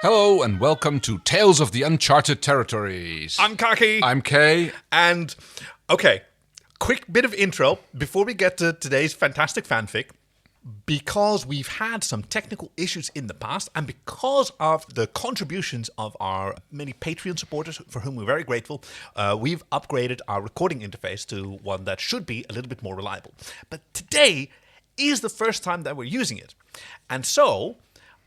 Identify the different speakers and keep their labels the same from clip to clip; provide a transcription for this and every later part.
Speaker 1: Hello and welcome to Tales of the Uncharted Territories.
Speaker 2: I'm Kaki.
Speaker 1: I'm Kay.
Speaker 2: And, okay, quick bit of intro before we get to today's fantastic fanfic. Because we've had some technical issues in the past, and because of the contributions of our many Patreon supporters, for whom we're very grateful, we've upgraded our recording interface to one that should be a little bit more reliable. But today is the first time that we're using it. And so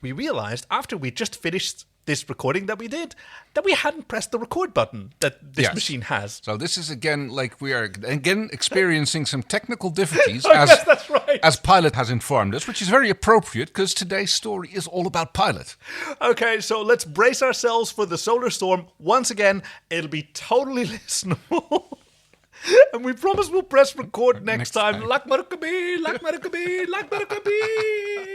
Speaker 2: we realized after we just finished this recording that we did, that we hadn't pressed the record button that this machine has.
Speaker 1: So this is again, like we are again experiencing some technical difficulties,
Speaker 2: yes, that's right.
Speaker 1: As Pilot has informed us, which is very appropriate because today's story is all about Pilot.
Speaker 2: Okay, so let's brace ourselves for the solar storm. Once again, it'll be totally listenable. And we promise we'll press record next time. Lak Marakabi, Lak Marakabi, Lak Marakabi.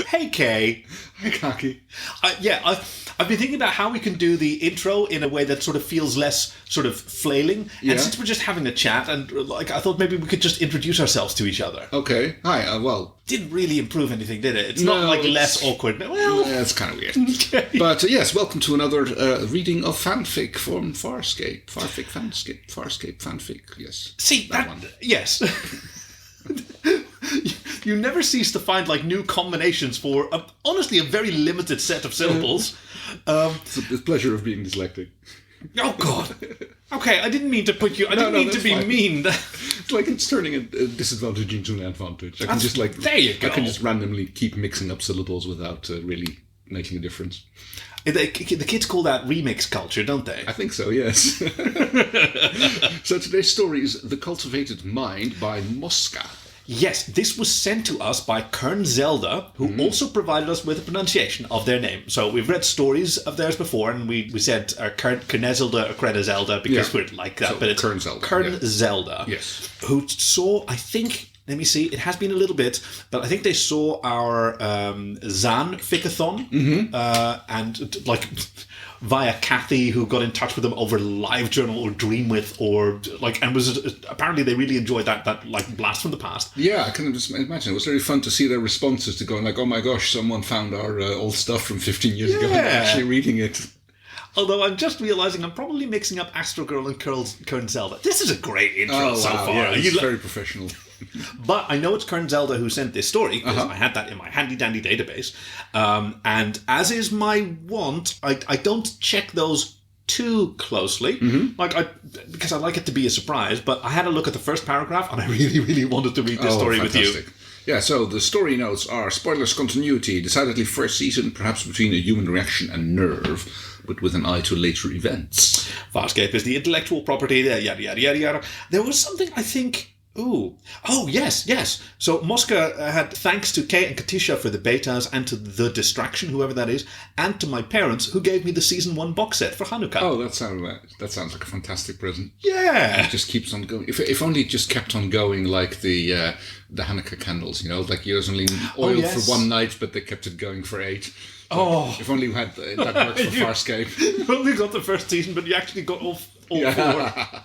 Speaker 3: Hey Kay. Hi Kaki. I've been thinking about how we can do the intro in a way that sort of feels less sort of flailing. Yeah. And since we're just having a chat, and I thought maybe we could just introduce ourselves to each other.
Speaker 4: Okay. Hi.
Speaker 3: Didn't really improve anything, did it? It's not like less awkward. Well,
Speaker 4: it's kind of weird. Okay. But yes, welcome to another reading of fanfic from Farscape. Farscape fanfic. Yes.
Speaker 3: See that one. Yes. You never cease to find like new combinations for honestly a very limited set of syllables.
Speaker 4: It's the pleasure of being dyslexic.
Speaker 3: Oh God. Okay, I didn't mean to put you. I didn't mean to be mean.
Speaker 4: It's like it's turning a disadvantage into an advantage. I can just
Speaker 3: there you go.
Speaker 4: I can just randomly keep mixing up syllables without really making a difference.
Speaker 3: The kids call that remix culture, don't they?
Speaker 4: I think so, yes. So today's story is The Cultivated Mind by Mosca.
Speaker 3: Yes, this was sent to us by Kernezelda, who also provided us with a pronunciation of their name. So we've read stories of theirs before, and we said Kernezelda or Kernezelda because we're like that.
Speaker 4: So
Speaker 3: but it's
Speaker 4: Kernezelda.
Speaker 3: Yes. Who saw, I think, let me see, it has been a little bit, but I think they saw our Zanficathon, and like via Kathy, who got in touch with them over LiveJournal or Dreamwith, or like, and was apparently they really enjoyed that like blast from the past.
Speaker 4: Yeah, I can just imagine it was very fun to see their responses to going like, oh my gosh, someone found our old stuff from 15 years ago and actually reading it.
Speaker 3: Although I'm just realising I'm probably mixing up Astro Girl and Kernezelda. This is a great intro so far.
Speaker 4: Yeah, it's very professional.
Speaker 3: But I know it's Kernezelda who sent this story, because I had that in my handy-dandy database. And as is my want, I don't check those too closely, because I like it to be a surprise. But I had a look at the first paragraph, and I really, really wanted to read this story
Speaker 4: fantastic.
Speaker 3: with you.
Speaker 4: Yeah, so the story notes are spoilers continuity, decidedly first season, perhaps between a human reaction and nerve, but with an eye to later events.
Speaker 3: Farscape is the intellectual property, yada, yada, yada, yada. There was something, I think... yes. So Mosca had thanks to Kay and Katisha for the betas, and to The Distraction, whoever that is, and to my parents, who gave me the season 1 box set for Hanukkah.
Speaker 4: Oh, that sounds like a fantastic present.
Speaker 3: Yeah.
Speaker 4: It just keeps on going. If only it just kept on going like the Hanukkah candles, like you only oil for one night, but they kept it going for 8. If only we had that worked for Farscape.
Speaker 3: You only got the first season, but you actually got all 4.
Speaker 4: What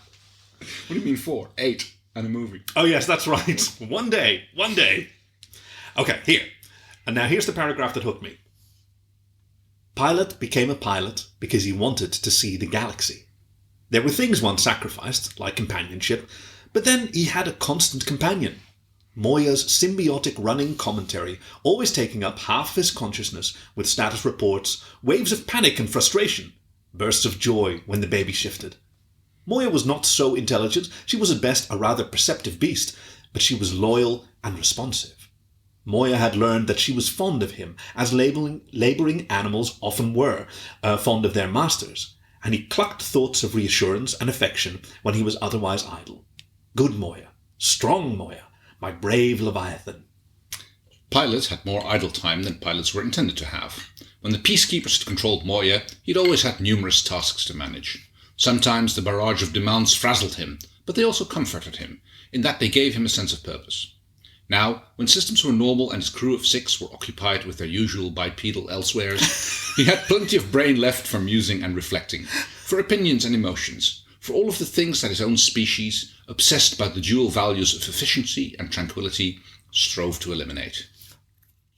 Speaker 4: do you mean 4? 8. And a movie.
Speaker 3: Oh, yes, that's right. One day. Okay, here. And now here's the paragraph that hooked me. Pilot became a pilot because he wanted to see the galaxy. There were things one sacrificed, like companionship, but then he had a constant companion. Moya's symbiotic running commentary, always taking up half of his consciousness with status reports, waves of panic and frustration, bursts of joy when the baby shifted. Moya was not so intelligent. She was at best a rather perceptive beast, but she was loyal and responsive. Moya had learned that she was fond of him, as labouring animals often were, fond of their masters, and he clucked thoughts of reassurance and affection when he was otherwise idle. Good Moya, strong Moya, my brave Leviathan.
Speaker 4: Pilots had more idle time than pilots were intended to have. When the peacekeepers controlled Moya, he'd always had numerous tasks to manage. Sometimes the barrage of demands frazzled him, but they also comforted him, in that they gave him a sense of purpose. Now, when systems were normal and his crew of 6 were occupied with their usual bipedal elsewheres, he had plenty of brain left for musing and reflecting, for opinions and emotions, for all of the things that his own species, obsessed by the dual values of efficiency and tranquility, strove to eliminate.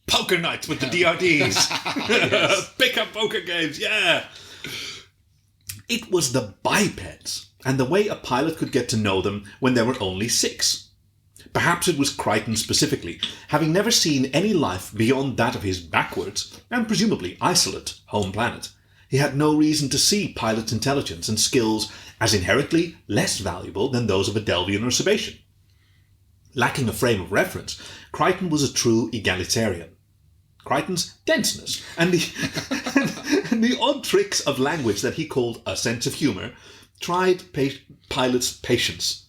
Speaker 3: Poker nights with the DRDs. Pick up poker games, yeah. It was the bipeds and the way a pilot could get to know them when there were only 6. Perhaps it was Crichton specifically, having never seen any life beyond that of his backwards, and presumably isolate, home planet. He had no reason to see pilot's intelligence and skills as inherently less valuable than those of a Delvian or Sebastian. Lacking a frame of reference, Crichton was a true egalitarian. Crichton's denseness and the odd tricks of language that he called a sense of humour tried Pilot's patience.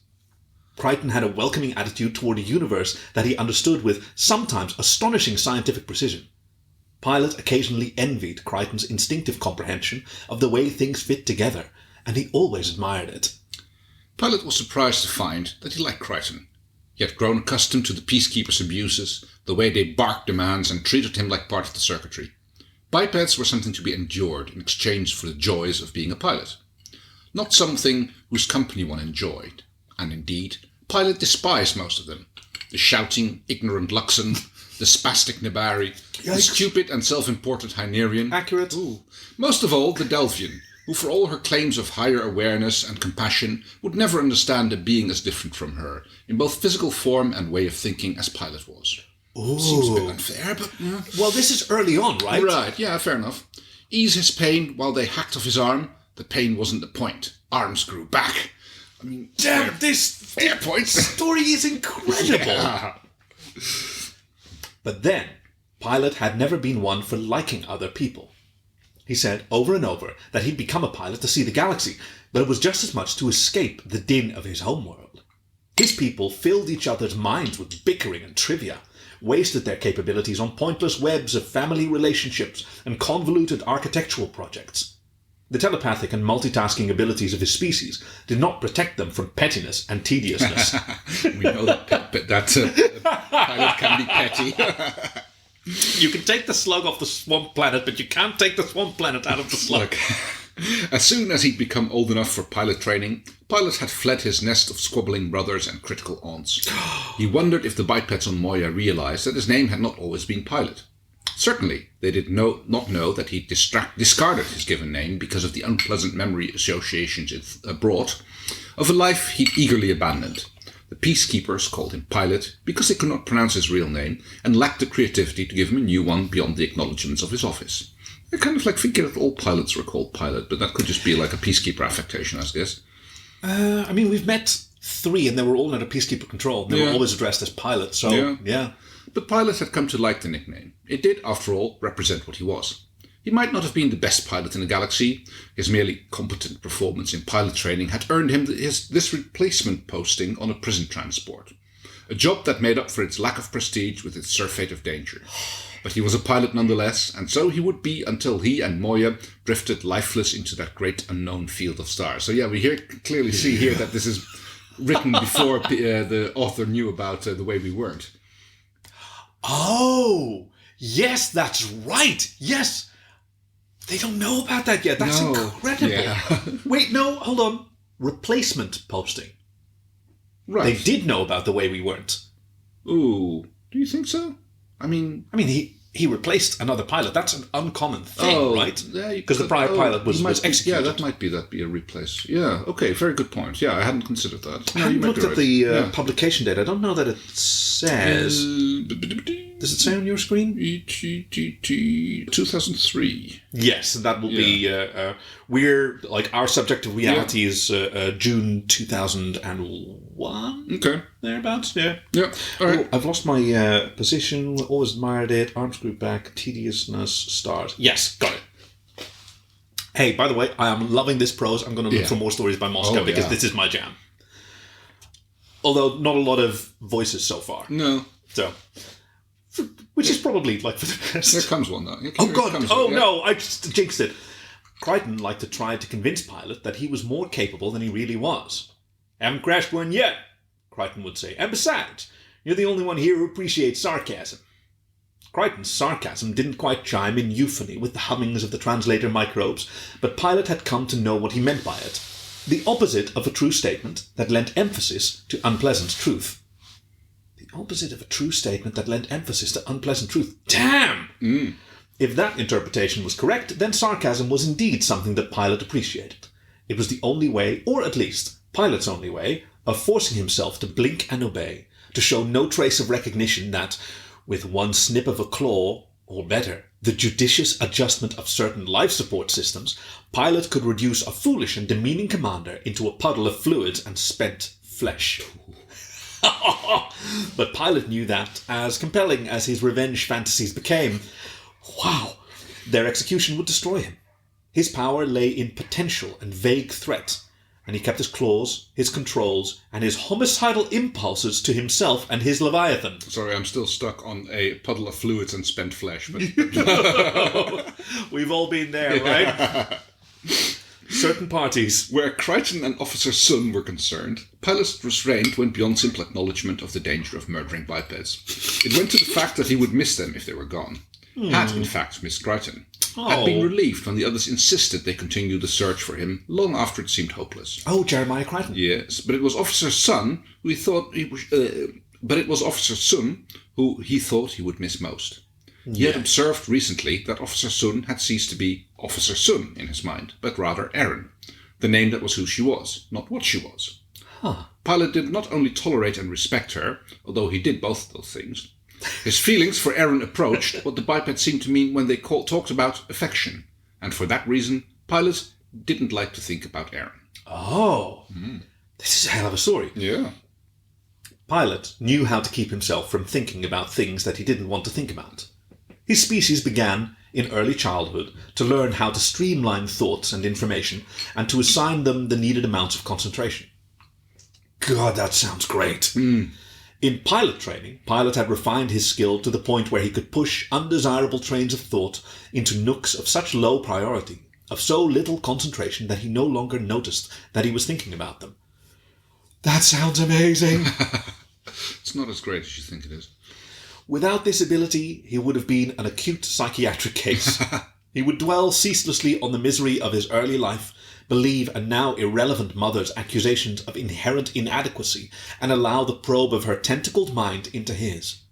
Speaker 3: Crichton had a welcoming attitude toward a universe that he understood with sometimes astonishing scientific precision. Pilot occasionally envied Crichton's instinctive comprehension of the way things fit together, and he always admired it.
Speaker 4: Pilot was surprised to find that he liked Crichton. He had grown accustomed to the Peacekeepers' abuses, the way they barked demands and treated him like part of the circuitry. Bipeds were something to be endured in exchange for the joys of being a pilot. Not something whose company one enjoyed. And indeed, Pilot despised most of them. The shouting, ignorant Luxon, the spastic Nibari, the stupid and self-important Hynerian.
Speaker 2: Accurate.
Speaker 4: Ooh. Most of all, the Delvian, who for all her claims of higher awareness and compassion would never understand a being as different from her, in both physical form and way of thinking as Pilot was.
Speaker 2: Ooh.
Speaker 4: Seems a bit unfair, but... Yeah.
Speaker 2: Well, this is early on, right?
Speaker 4: Right, yeah, fair enough. Ease his pain while they hacked off his arm. The pain wasn't the point. Arms grew back. I mean,
Speaker 2: Damn,
Speaker 4: fair
Speaker 2: this
Speaker 4: points.
Speaker 2: story is incredible.
Speaker 4: Yeah.
Speaker 2: But then, Pilot had never been one for liking other people. He said over and over that he'd become a pilot to see the galaxy, but it was just as much to escape the din of his homeworld. His people filled each other's minds with bickering and trivia, wasted their capabilities on pointless webs of family relationships and convoluted architectural projects. The telepathic and multitasking abilities of his species did not protect them from pettiness and tediousness.
Speaker 4: We know that Pilot can be petty.
Speaker 3: You can take the slug off the swamp planet, but you can't take the swamp planet out of the slug.
Speaker 4: Look, as soon as he'd become old enough for pilot training, Pilot had fled his nest of squabbling brothers and critical aunts. He wondered if the bipeds on Moya realized that his name had not always been Pilot. Certainly, they did not know that he discarded his given name because of the unpleasant memory associations it brought of a life he'd eagerly abandoned. The Peacekeepers called him Pilot because they could not pronounce his real name and lacked the creativity to give him a new one beyond the acknowledgements of his office. I kind of figure that all pilots were called Pilot, but that could just be like a Peacekeeper affectation, I guess.
Speaker 2: I mean, we've met 3 and they were all under Peacekeeper control. They were always addressed as Pilot, so yeah.
Speaker 4: But Pilot had come to like the nickname. It did, after all, represent what he was. He might not have been the best pilot in the galaxy. His merely competent performance in pilot training had earned him this replacement posting on a prison transport. A job that made up for its lack of prestige with its surfeit of danger. But he was a pilot nonetheless, and so he would be until he and Moya drifted lifeless into that great unknown field of stars. So yeah, we clearly see here that this is written before the author knew about the way we weren't.
Speaker 2: Oh, yes, that's right. Yes. They don't know about that yet. That's incredible.
Speaker 4: Yeah.
Speaker 2: Wait, no, hold on. Replacement posting.
Speaker 4: Right.
Speaker 2: They did know about the way we weren't.
Speaker 4: Ooh, do you think so? I mean,
Speaker 2: he replaced another pilot. That's an uncommon thing, right?
Speaker 4: Yeah,
Speaker 2: because the prior pilot was executed.
Speaker 4: Yeah, that might be a replace. Yeah, okay, very good point. Yeah, I hadn't considered that.
Speaker 2: I haven't looked at the publication date. I don't know that it says. Does it say on your screen?
Speaker 4: 2003.
Speaker 2: Yes, that will be. We're like our subjective reality is June 2001.
Speaker 4: Okay,
Speaker 2: thereabouts. Yeah.
Speaker 4: Yeah. All right.
Speaker 2: Oh, I've lost my position. Always admired it. Arms grew back. Tediousness. Stars. Yes, got it. Hey, by the way, I am loving this prose. I'm going to look for more stories by Mosca because this is my jam. Although not a lot of voices so far.
Speaker 4: No.
Speaker 2: So. Which is probably like for the best.
Speaker 4: There comes one though.
Speaker 2: Oh God! No! I just jinxed it. Crichton liked to try to convince Pilot that he was more capable than he really was. "Haven't crashed one yet," Crichton would say. "And besides, you're the only one here who appreciates sarcasm." Crichton's sarcasm didn't quite chime in euphony with the hummings of the translator microbes, but Pilot had come to know what he meant by it. The opposite of a true statement that lent emphasis to unpleasant truth. The
Speaker 3: opposite of a true statement that lent emphasis to unpleasant truth. Damn! If that interpretation was correct, then sarcasm was indeed something that Pilate appreciated. It was the only way, or at least Pilate's only way, of forcing himself to blink and obey, to show no trace of recognition that, with one snip of a claw, or better, the judicious adjustment of certain life support systems, Pilate could reduce a foolish and demeaning commander into a puddle of fluids and spent flesh. But Pilate knew that, as compelling as his revenge fantasies became, their execution would destroy him. His power lay in potential and vague threat, and he kept his claws, his controls, and his homicidal impulses to himself and his Leviathan.
Speaker 4: Sorry, I'm still stuck on a puddle of fluids and spent flesh. But
Speaker 3: We've all been there, right? Certain parties.
Speaker 4: where Crichton and Officer Sun were concerned, Pilate's restraint went beyond simple acknowledgement of the danger of murdering bipeds. It went to the fact that he would miss them if they were gone. Had, in fact, missed Crichton. Had been relieved when the others insisted they continue the search for him long after it seemed hopeless.
Speaker 3: Oh, Jeremiah Crichton.
Speaker 4: Yes, but it was Officer Sun who he thought he was. But it was Officer Sun who he thought he would miss most. He had observed recently that Officer Sun had ceased to be Officer Sun in his mind, but rather Erin, the name that was who she was, not what she was. Pilate did not only tolerate and respect her, although he did both those things. His feelings for Erin approached what the biped seemed to mean when they talked about affection, and for that reason, Pilate didn't like to think about Erin.
Speaker 3: Oh, this is a hell of a story.
Speaker 4: Yeah.
Speaker 3: Pilate knew how to keep himself from thinking about things that he didn't want to think about. His species began, in early childhood, to learn how to streamline thoughts and information and to assign them the needed amounts of concentration. God, that sounds great. In pilot training, Pilate had refined his skill to the point where he could push undesirable trains of thought into nooks of such low priority, of so little concentration that he no longer noticed that he was thinking about them. That sounds amazing.
Speaker 4: It's not as great as you think it is.
Speaker 3: Without this ability, he would have been an acute psychiatric case. He would dwell ceaselessly on the misery of his early life, believe a now irrelevant mother's accusations of inherent inadequacy, and allow the probe of her tentacled mind into his.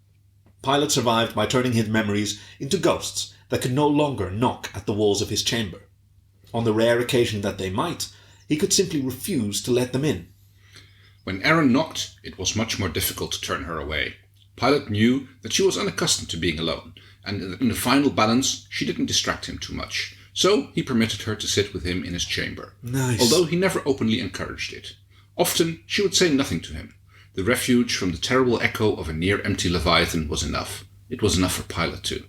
Speaker 3: Pilate survived by turning his memories into ghosts that could no longer knock at the walls of his chamber. On the rare occasion that they might, he could simply refuse to let them in.
Speaker 4: When Erin knocked, it was much more difficult to turn her away. Pilate knew that she was unaccustomed to being alone, and that in the final balance she didn't distract him too much. So he permitted her to sit with him in his chamber,
Speaker 3: Nice.
Speaker 4: although he never openly encouraged it. Often she would say nothing to him. The refuge from the terrible echo of a near-empty Leviathan was enough. It was enough for Pilate too.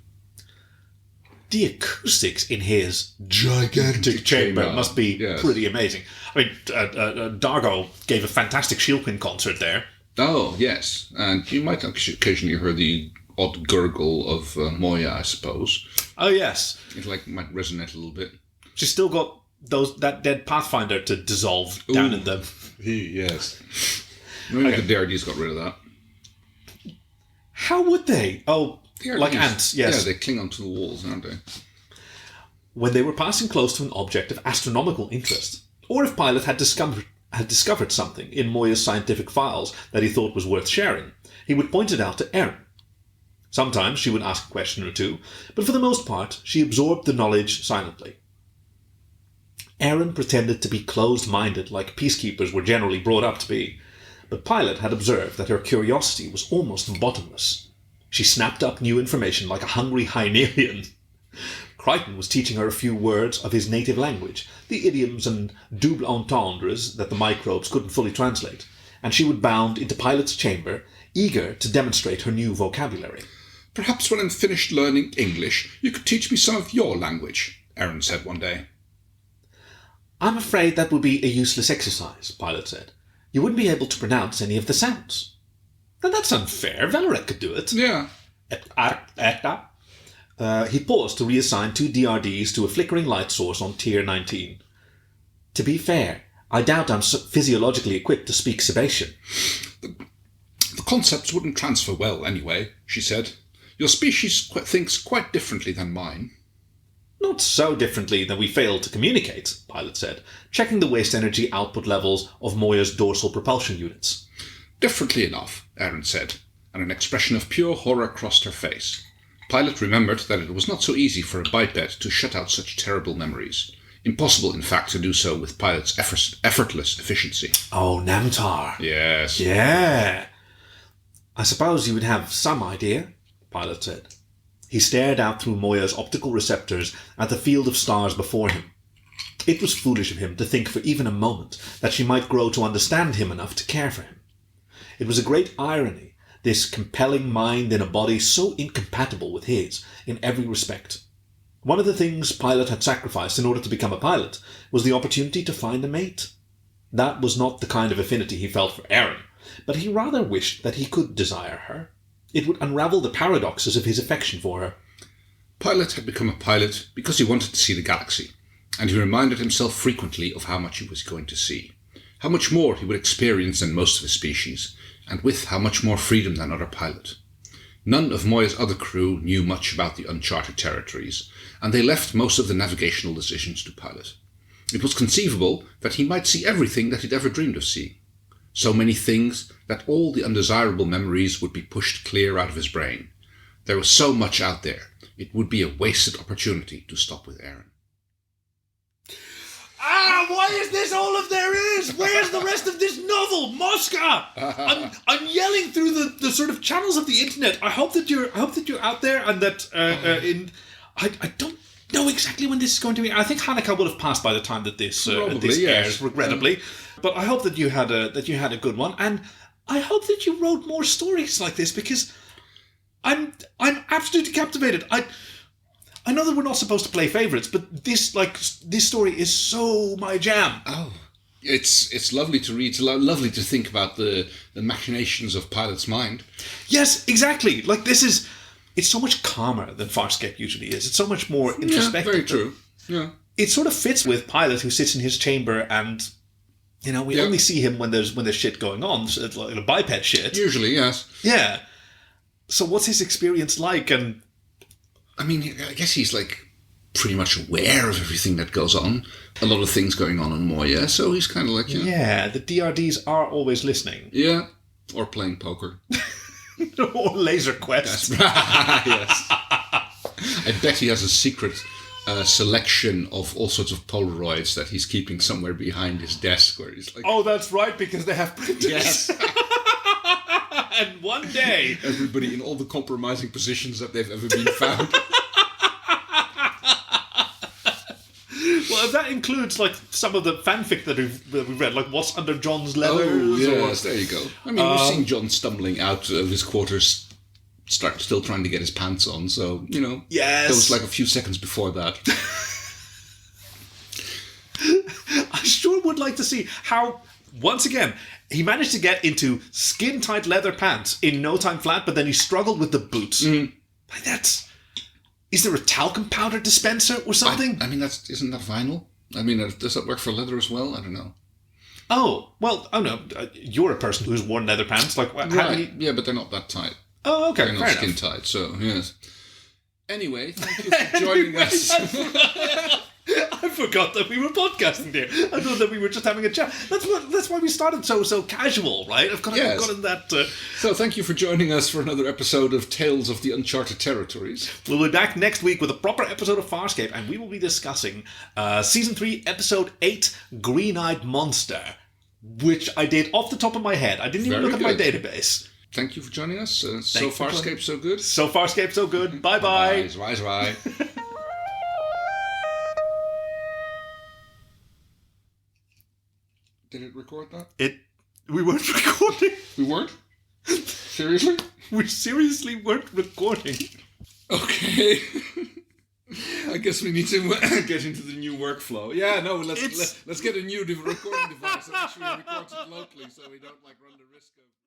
Speaker 3: The acoustics in his gigantic chamber must be pretty amazing. I mean, Dargo gave a fantastic Shieldpin concert there.
Speaker 4: Oh, yes, and you might occasionally hear the odd gurgle of Moya, I suppose.
Speaker 3: Oh, yes.
Speaker 4: It might resonate a little bit.
Speaker 3: She's still got that dead Pathfinder to dissolve down in them.
Speaker 4: Yes. Maybe the DRD's got rid of that.
Speaker 3: How would they? Oh, like ants, yes.
Speaker 4: Yeah, they cling onto the walls, aren't they?
Speaker 3: When they were passing close to an object of astronomical interest, or if Pilate had discovered something in Moya's scientific files that he thought was worth sharing, he would point it out to Erin. Sometimes she would ask a question or two, but for the most part she absorbed the knowledge silently. Erin pretended to be closed-minded like peacekeepers were generally brought up to be, but Pilate had observed that her curiosity was almost bottomless. She snapped up new information like a hungry Hynerian. Crichton was teaching her a few words of his native language, the idioms and double entendres that the microbes couldn't fully translate, and she would bound into Pilate's chamber, eager to demonstrate her new vocabulary.
Speaker 4: Perhaps when I'm finished learning English, you could teach me some of your language, Erin said one day.
Speaker 3: I'm afraid that would be a useless exercise, Pilate said. You wouldn't be able to pronounce any of the sounds. Now that's unfair. Valorek could do it.
Speaker 4: Yeah.
Speaker 3: He paused to reassign 2 DRDs to a flickering light source on Tier 19. To be fair, I doubt I'm physiologically equipped to speak Sebastian.
Speaker 4: The concepts wouldn't transfer well anyway, she said. Your species thinks quite differently than mine.
Speaker 3: Not so differently that we failed to communicate, Pilate said, checking the waste energy output levels of Moya's dorsal propulsion units.
Speaker 4: Differently enough, Erin said. and an expression of pure horror crossed her face. Pilot remembered that it was not so easy for a biped to shut out such terrible memories. Impossible, in fact, to do so with Pilot's effortless efficiency.
Speaker 3: Oh, Namtar.
Speaker 4: Yes.
Speaker 3: Yeah. I suppose you would have some idea, Pilot said. He stared out through Moya's optical receptors at the field of stars before him. It was foolish of him to think for even a moment that she might grow to understand him enough to care for him. It was a great irony, this compelling mind in a body so incompatible with his in every respect. One of the things Pilot had sacrificed in order to become a pilot was the opportunity to find a mate. That was not the kind of affinity he felt for Erin, but he rather wished that he could desire her. It would unravel the paradoxes of his affection for her.
Speaker 4: Pilot had become a pilot because he wanted to see the galaxy, and he reminded himself frequently of how much he was going to see, how much more he would experience than most of his species, and with how much more freedom than other pilot. None of Moya's other crew knew much about the uncharted territories, and they left most of the navigational decisions to Pilot. It was conceivable that he might see everything that he'd ever dreamed of seeing. So many things that all the undesirable memories would be pushed clear out of his brain. There was so much out there. It would be a wasted opportunity to stop with Erin.
Speaker 3: Why is this all of there is? Where's the rest of this novel, Mosca? I'm yelling through the sort of channels of the internet. I hope that you're out there, and that I don't know exactly when this is going to be. I think Hanukkah will have passed by the time that this airs, regrettably. But I hope that you had a good one, and I hope that you wrote more stories like this, because I'm absolutely captivated. I know that we're not supposed to play favorites, but this story is so my jam.
Speaker 4: Oh, it's lovely to read. It's lovely to think about the machinations of Pilot's mind.
Speaker 3: Yes, exactly. It's so much calmer than Farscape usually is. It's so much more introspective.
Speaker 4: Yeah, very true. Yeah.
Speaker 3: It sort of fits with Pilot, who sits in his chamber, and we only see him when there's shit going on, so it's like a biped shit.
Speaker 4: Usually, yes.
Speaker 3: Yeah. So what's his experience like? And
Speaker 4: I mean, I guess he's pretty much aware of everything that goes on. A lot of things going on in Moya, so he's kind of
Speaker 3: yeah, the DRDs are always listening.
Speaker 4: Yeah, or playing poker.
Speaker 3: Or Laser Quest.
Speaker 4: Yes. I bet he has a secret selection of all sorts of Polaroids that he's keeping somewhere behind his desk, where he's
Speaker 3: oh, that's right, because they have printers. Yes. And one day,
Speaker 4: everybody in all the compromising positions that they've ever been found.
Speaker 3: Well, that includes some of the fanfic that we've read, like What's Under John's Letters.
Speaker 4: Oh, yes, there you go. I mean, we've seen John stumbling out of his quarters, still trying to get his pants on, so,
Speaker 3: Yes.
Speaker 4: There was a few seconds before that.
Speaker 3: I sure would like to see how, once again, he managed to get into skin-tight leather pants in no time flat, but then he struggled with the boots. Is there a talcum powder dispenser or something?
Speaker 4: I mean, isn't that vinyl? I mean, does that work for leather as well? I don't know.
Speaker 3: Oh, well, no. You're a person who's worn leather pants.
Speaker 4: Right. Yeah, but they're not that tight.
Speaker 3: Oh, okay.
Speaker 4: They're not skin tight, so, yes. Anyway, thank you for joining us.
Speaker 3: I forgot that we were podcasting here. I thought that we were just having a chat. That's why we started so casual, right? I've got in that.
Speaker 4: So thank you for joining us for another episode of Tales of the Uncharted Territories.
Speaker 3: We'll be back next week with a proper episode of Farscape, and we will be discussing Season 3, Episode 8, Green-Eyed Monster, which I did off the top of my head. I didn't even look at my database.
Speaker 4: Thank you for joining us. So Farscape, so good.
Speaker 3: So Farscape, so good. Bye-bye.
Speaker 4: Bye. Did it record that?
Speaker 3: We weren't recording.
Speaker 4: We weren't? Seriously?
Speaker 3: We seriously weren't recording.
Speaker 4: Okay. I guess we need to get into the new workflow. Yeah, no, let's get a new recording device that actually records it locally, so we don't run the risk of...